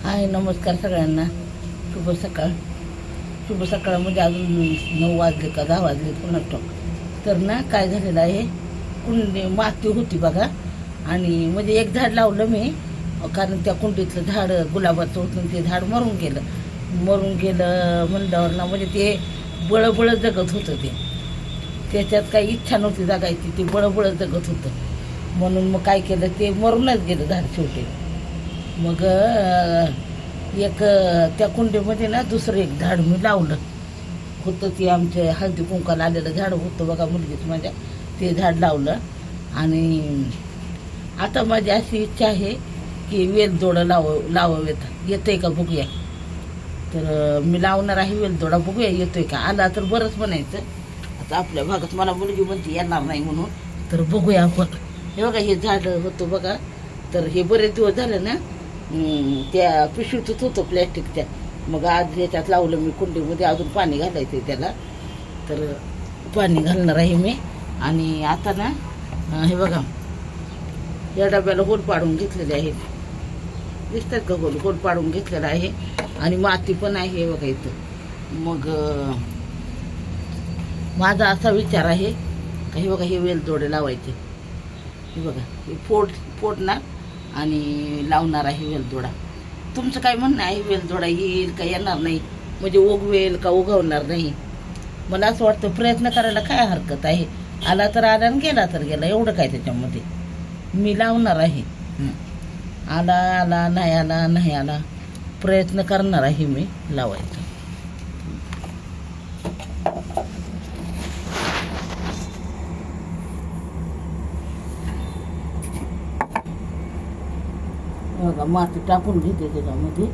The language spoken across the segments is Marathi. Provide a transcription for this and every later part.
हाय नमस्कार सगळ्यांना. शुभ सकाळ. शुभ सकाळ म्हणजे अजून 9 वाजले का 10 वाजले कोणाच ठाऊक. तर ना काय झालेलं आहे, कुंडी माती होती बघा, आणि म्हणजे एक झाड लावलं मी, कारण त्या कुंडीतलं झाड गुलाबाचं होतं ते झाड मरून गेलं म्हणल्यावर ना, म्हणजे ते बळबळ जगत होतं. त्याच्यात काही इच्छा नव्हती जगायची, ते बळबळ जगत होतं. म्हणून मग काय केलं, ते मरूनच गेलं झाड शेवटी. मग त्या कुंडीमध्ये ना दुसरं एक झाड मी लावलं होतं. ते आमचे हळदी कुंकाला आलेलं झाड होतं बघा, मुलगीच माझ्या, ते झाड लावलं. आणि आता माझी अशी इच्छा आहे की वेलदोडं लावावेत. येतंय का बघूया. तर मी लावणार आहे वेलदोडा, बघूया येतोय का. आला तर बरंच म्हणायचं. आता आपल्या भागात मला मुलगी म्हणते येणार नाही म्हणून, तर बघूया आपण. हे बघा, हे झाड होतं बघा. तर हे बरेच दिवस झालं ना, त्या पिशवीतच होतं प्लॅस्टिकच्या. मग आज याच्यात लावलं मी कुंडीमध्ये. अजून पाणी घालायचं आहे त्याला, तर पाणी घालणार आहे मी. आणि आता ना हे बघा, या डब्याला होल पाडून घेतलेले आहेत, दिसतात का होल पाडून घेतलेला आहे. आणि माती पण आहे बघा इथं. मग माझा असा विचार आहे का, हे बघा, हे वेलदोडे लावायचे. हे बघा, हे फोडणार आणि लावणार आहे वेलदोडा. तुमचं काय म्हणणं आहे, वेलदोडा येईल का येणार नाही, म्हणजे उगवेल का उगवणार नाही. मला असं वाटतं प्रयत्न करायला काय हरकत आहे. आला तर आला आणि गेला तर गेला, एवढं काय त्याच्यामध्ये. मी लावणार आहे. आला आला, नाही आला, प्रयत्न करणार आहे मी लावायचा. बघा, माती टाकून घेते त्याच्यामध्ये.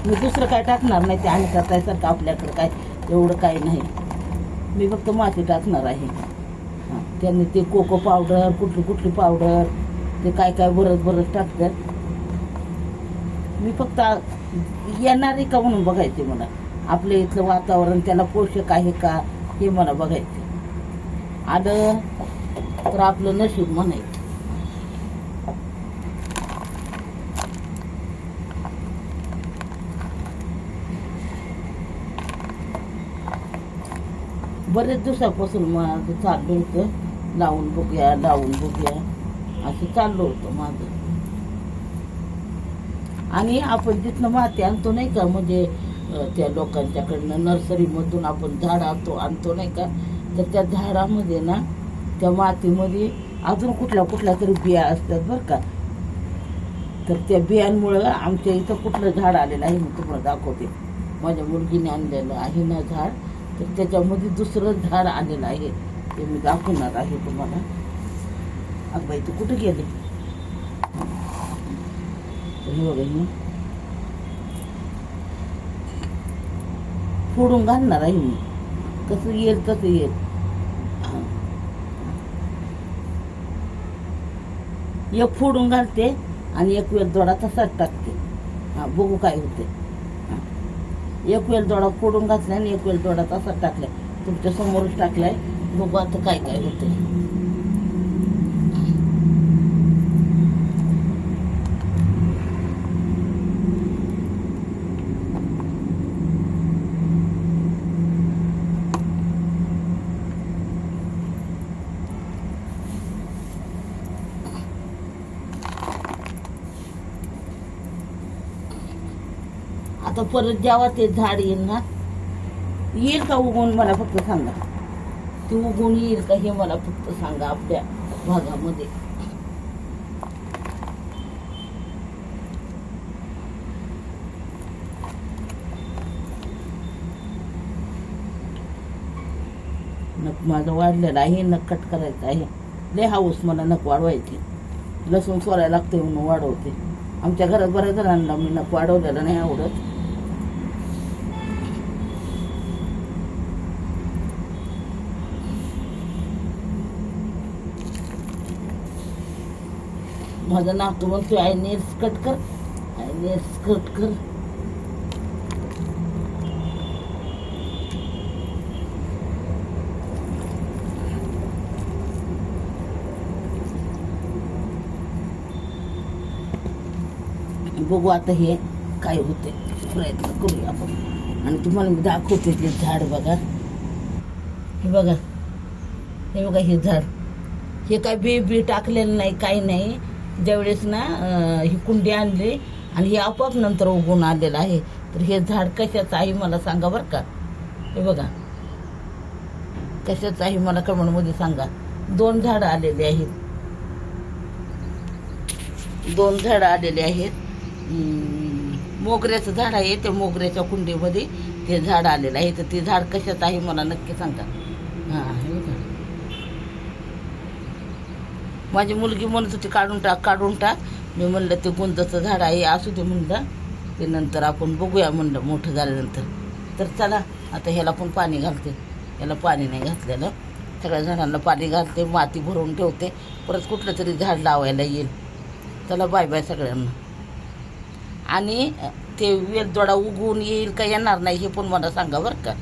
मी दुसरं काय टाकणार नाही, ते आणि करतायसारखं आपल्याकडं काय एवढं काही नाही. मी फक्त माती टाकणार आहे. त्यांनी ते कोको पावडर, कुठली पावडर, ते काय बरंच टाकतात. मी फक्त येणार आहे का म्हणून बघायचे मला. आपल्या इथलं वातावरण त्याला पोषक आहे का हे मला बघायचे. आलं तर आपलं नशीब म्हणायचं. बरेच दिवसापासून माझं चाललं होतं, लावून बघूया असं चाललं होतं माझं. आणि आपण जिथनं माती आणतो नाही का, म्हणजे त्या लोकांच्याकडनं नर्सरीमधून आपण झाड आणतो नाही का, तर त्या झाडामध्ये ना, त्या मातीमध्ये अजून कुठल्या तरी बिया असतात बरं का. तर त्या बियांमुळं आमच्या इथं कुठलं झाड आलेलं आहे मी तुम्हाला दाखवते. माझ्या मुलगीने आणलेलं आहे ना झाड, तर त्याच्यामध्ये दुसरं झाड आलेलं आहे, ते मी दाखवणार आहे तुम्हाला. अगबाई तू कुठं गेले. हे बघा, फोडून घालणार आहे मी, कसं येईल तसं येईल. एक फोडून घालते आणि एक वेलदोडा तसाच टाकते. बघू काय होते. एक वेलदोडा फोडून घातला आणि एक वेलदोडा तसाच टाकलाय, तुमच्या समोरच टाकलाय. बघू आता काय होते. आता परत जेव्हा ते झाड येईल ना, येईल का उगवून मला फक्त सांगा. ते उगवून येईल का हे मला फक्त सांगा आपल्या भागामध्ये. नक माझं वाढलेलं आहे, नक कट करायचं आहे. लय हाऊस मला नक वाढवायची. लसूण सोलायला लागते म्हणून वाढवते. आमच्या घरात बऱ्याच जणांना मी नक वाढवलेलं नाही आवडत. माझा नातू म्हणतोय आय नेल्स कट कर. बघू आता हे काय होते, प्रयत्न करूया आपण. आणि तुम्हाला मी दाखवते ते झाड बघा. हे बघा, हे बघा, हे झाड, हे काय बी टाकलेलं नाही, काही नाही. ज्यावेळेस ना ही कुंडी आणली आणि हे आपोआप नंतर उगवून आलेलं आहे. तर हे झाड कशाचं आहे मला सांगा बरं का. हे बघा कशाचं आहे मला कमेंटमध्ये सांगा. 2 झाडं आलेले आहेत, 2 झाडं आलेले आहेत. मोगऱ्याचं झाड आहे, त्या मोगऱ्याच्या कुंडीमध्ये ते झाड आलेलं आहे. तर ते झाड कशाचं आहे मला नक्की सांगा. हां, हे बघा, माझी मुलगी म्हणत होती काढून टाक, काढून टाक. मी म्हणलं ते गुंदाचं झाड आहे, असू दे म्हणलं, ते नंतर आपण बघूया म्हणलं मोठं झाल्यानंतर. तर चला आता ह्याला पण पाणी घालते. याला पाणी नाही घातलेलं, सगळ्या झाडांना पाणी घालते, माती भरून ठेवते, परत कुठलं तरी झाड लावायला येईल. चला बाय बाय सगळ्यांना. आणि ते वेलदोडा उगवून येईल का येणार नाही हे पण मला सांगा बरं का.